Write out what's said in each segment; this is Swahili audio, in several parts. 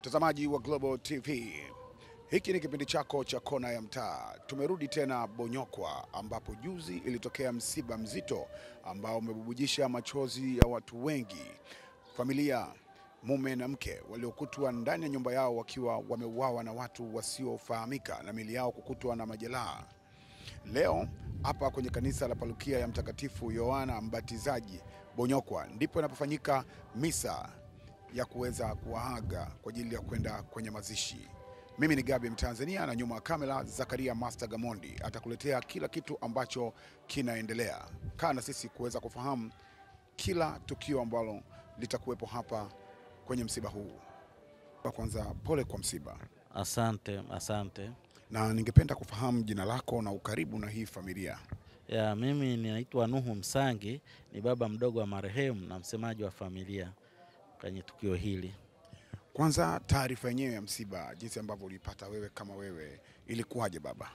Mtazamaji wa Global TV, hiki ni kipindi chako cha Kona ya Mtaa. Tumerudi tena Bonyokwa ambapo juzi ilitokea msiba mzito ambao umebubujisha machozi ya watu wengi. Familia, mume na mke waliokutwa ndani ya nyumba yao wakiwa wameuawa na watu wasiofahamika na miili yao kukutwa na majeraha. Leo hapa kwenye kanisa la Parokia ya Mtakatifu Yohana Mbatizaji Bonyokwa ndipo inapofanyika misa ya kuweza kuwaaga kwa ajili ya kwenda kwenye mazishi. Mimi ni Gabi Mtanzania na nyuma ya kamera Zakaria Master Gamondi atakuletea kila kitu ambacho kinaendelea. Kaa na sisi kuweza kufahamu kila tukio ambalo litakuwepo hapa kwenye msiba huu. Kwanza pole kwa msiba. Asante. Na ningependa kufahamu jina lako na ukaribu na hii familia. Mimi ninaitwa Nuhu Msangi, ni baba mdogo wa marehemu na msemaji wa familia kwenye tukio hili. Kwanza taarifa yenyewe ya msiba, jinsi ambavyo ulipata wewe kama wewe, ilikuwaje baba?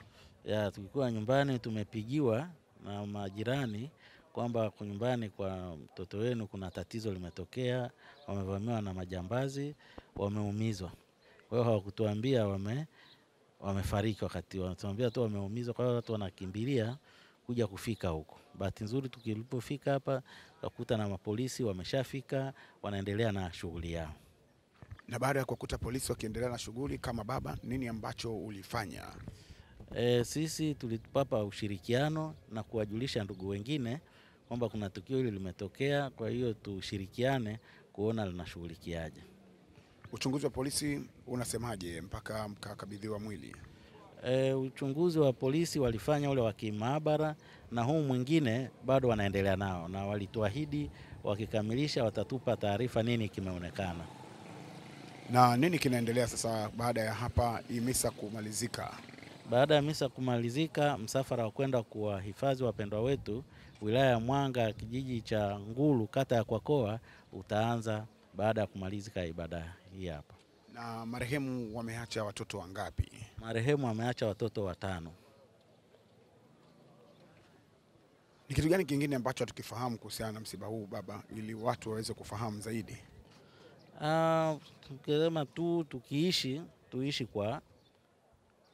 Tulikuwa nyumbani, tumepigiwa na majirani kwamba kwa nyumbani kwa mtoto wenu kuna tatizo limetokea, wamevamiwa na majambazi, wameumizwa. Kwa hiyo hawakutuambia wamefariki, wakati wanatuambia tu wameumizwa. Kwa hiyo watu wanakimbilia kuja kufika huko. Bahati nzuri tukilipofika hapa tukakuta na mapolisi wameshafika, wanaendelea na shughuli yao. Na baada ya kukuta polisi wakiendelea na shughuli, kama baba, nini ambacho ulifanya? Sisi tulipapa ushirikiano na kuwajulisha ndugu wengine kwamba kuna tukio hili limetokea, kwa hiyo tushirikiane kuona linashughulikiaje. Uchunguzi wa polisi unasemaje mpaka mkakabidhiwa mwili? Uchunguzi wa polisi walifanya ule wa kimaabara na huu mwingine bado wanaendelea nao, na walituahidi wakikamilisha watatupa taarifa nini kimeonekana. Na nini kinaendelea sasa baada ya hapa hii misa kumalizika? Baada ya misa kumalizika, msafara wa kwenda kuwahifadhi wapendwa wetu wilaya ya Mwanga, kijiji cha Ngulu, kata ya Kwakoa, utaanza baada ya kumalizika ibada hii hapa. Na marehemu wameacha watoto wangapi? Marehemu ameacha watoto 5. Ni kitu gani kingine ambacho tukifahamu kuhusiana na msiba huu baba, ili watu waweze kufahamu zaidi? Tukisema tu tuishi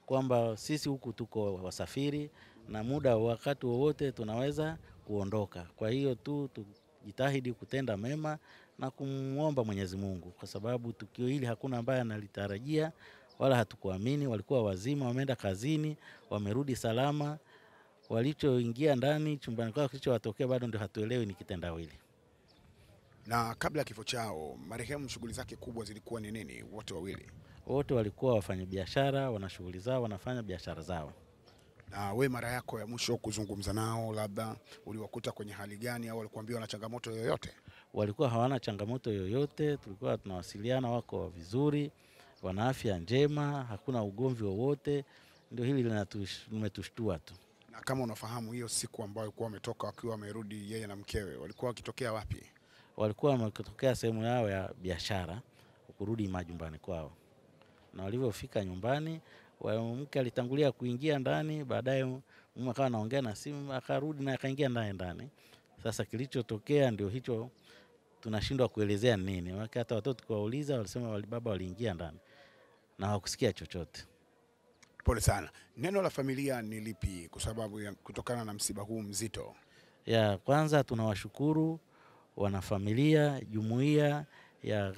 kwamba sisi huku tuko wasafiri na muda wakati wowote tunaweza kuondoka. Kwa hiyo tu tujitahidi kutenda mema na kumuomba Mwenyezi Mungu, kwa sababu tukio hili hakuna ambaye analitarajia wala hatukuamini. Walikuwa wazima, wameenda kazini, wamerudi salama. Walichoingia ndani chumbani kwao kilichowatokea bado ndio hatuelewi ni kitendawili. Na kabla ya kifo chao, marehemu shughuli zake kubwa zilikuwa ni nini wote wawili? Wote walikuwa wafanyabiashara, wana shughuli zao, wanafanya biashara zao. Na we mara yako ya mwisho kuzungumza nao, labda uliwakuta kwenye hali gani, au walikuambia wana changamoto yoyote? Walikuwa hawana changamoto yoyote, tulikuwa tunawasiliana, wako vizuri, wana afya njema, hakuna ugomvi wowote. Ndio hili limetushtua tu. Na kama unafahamu hiyo siku ambayo walikuwa wametoka wakiwa wamerudi yeye na mkewe, walikuwa wakitokea wapi? Walikuwa wametokea sehemu yao ya biashara kurudi majumbani kwao. Na walivyofika nyumbani, mke alitangulia kuingia ndani, baadaye mume akawa anaongea na simu, akarudi na akaingia ndani. Sasa kilichotokea ndio hicho tunashindwa kuelezea nini. Hata watoto kuwauliza walisema baba waliingia ndani na hawakusikia chochote. Pole sana. Neno la familia ni lipi kwa sababu kutokana na msiba huu mzito? Kwanza tunawashukuru wanafamilia, jumuiya ya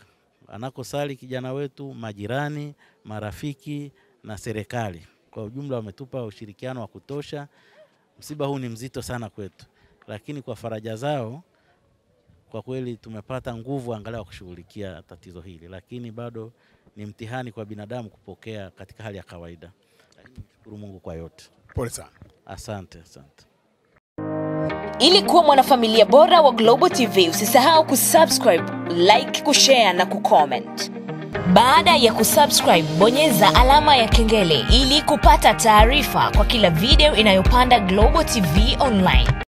anakosali kijana wetu, majirani, marafiki na serikali. Kwa ujumla wametupa ushirikiano wa kutosha. Msiba huu ni mzito sana kwetu, lakini kwa faraja zao kwa kweli tumepata nguvu angalau kushughulikia tatizo hili, lakini bado ni mtihani kwa binadamu kupokea katika hali ya kawaida. Shukuru Mungu kwa yote. Pole sana. Asante. Ili kuwa mwanafamilia bora wa Global TV, usisahau kusubscribe, like, kushare na kucomment. Baada ya kusubscribe, bonyeza alama ya kengele ili kupata taarifa kwa kila video inayopanda Global TV Online.